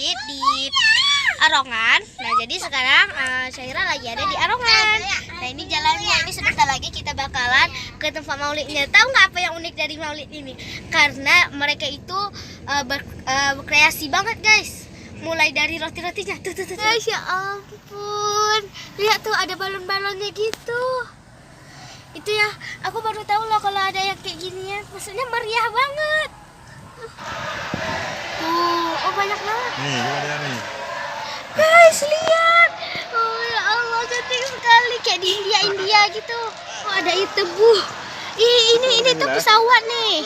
Maulid di Arongan. Nah, jadi sekarang Syaira lagi ada di Arongan. Nah, ini jalannya. Ini sebentar lagi kita bakalan ke tempat maulidnya. Tahu nggak apa yang unik dari maulid ini? Karena mereka itu berkreasi banget, guys. Mulai dari roti-rotinya. Tuh. Guys, ya ampun. Lihat tuh, ada balon-balonnya gitu. Itu ya, aku baru tahu loh kalau ada yang kayak gini ya. Maksudnya meriah banget. Oh banyak banget. Nih, coba lihat nih. Guys, lihat. Oh ya Allah, cantik sekali kayak di India gitu. Oh, ada tebu. Ini tuh pesawat nih.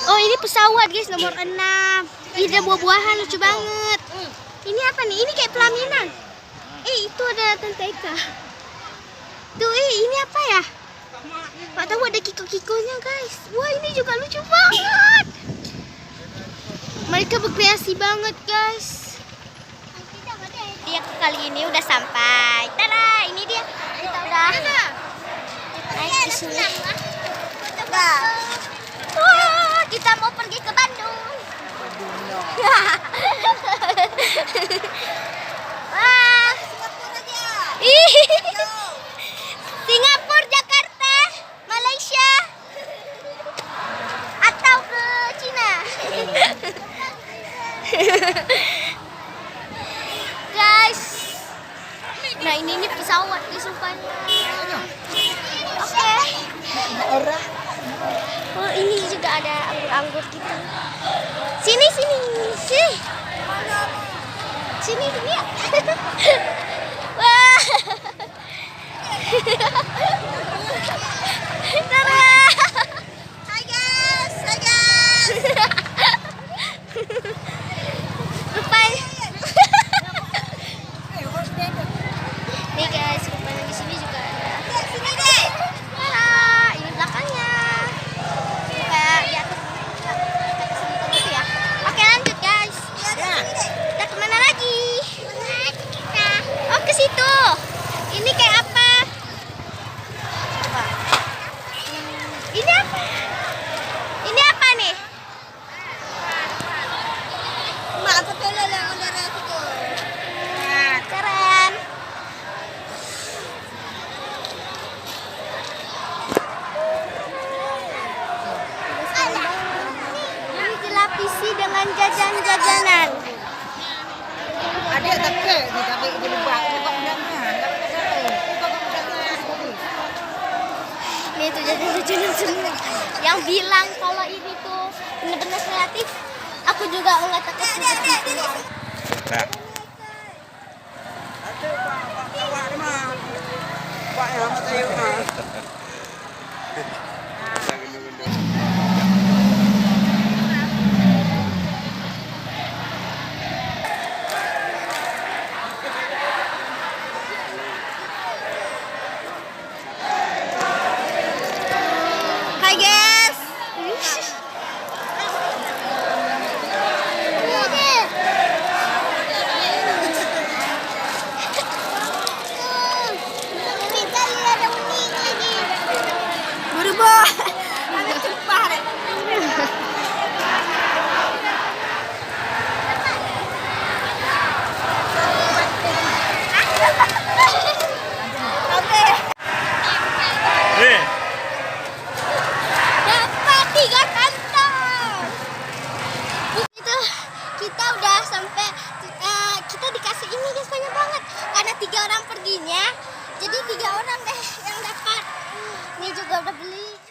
Oh, ini pesawat, guys, nomor 6. Ini ada buah-buahan lucu banget. Ini apa nih? Ini kayak pelaminan. Itu ada Tante Eka. Tuh, ini apa ya? Nggak tahu, ada kiko-kikonya, guys. Wah, ini juga lucu banget. Mereka berkreasi banget, guys. Dia kali ini udah sampai. Tada, ini dia. Kita udah naik di sini. Wah, kita mau pergi ke Bandung. Wah, Singapura, Jakarta, Malaysia, atau ke Cina. Guys, nah ini pesawat di sumpahnya. Oke. Oh, ini juga ada anggur-anggur gitu. Sini. Sini dia. Wah. Hai guys. Nih guys, rupanya di sini juga ada. Sini deh. Wah, ini belakangnya. Kayak di atas gitu ya. Oke, lanjut guys. Kita kemana lagi? Oh, ke situ. Ini kayak apa? Coba. Ini apa? Ini apa nih? Keren. Ini dilapisi dengan jajan-jajanan. Ada tapi di lubang Ini tuh jajan-jajanan semua. Yang bilang kalau ini tuh benar-benar kreatif, aku juga mengatakan seperti itu. Nah. Hai guys. Berubah. Ada cepat. Oke. Nih. Dapat 3 kantong. Itu kita udah sampai. Kita dikasih ini guys, banyak banget. Karena 3 orang perginya, jadi 3 orang deh yang dapat. Ini juga udah beli.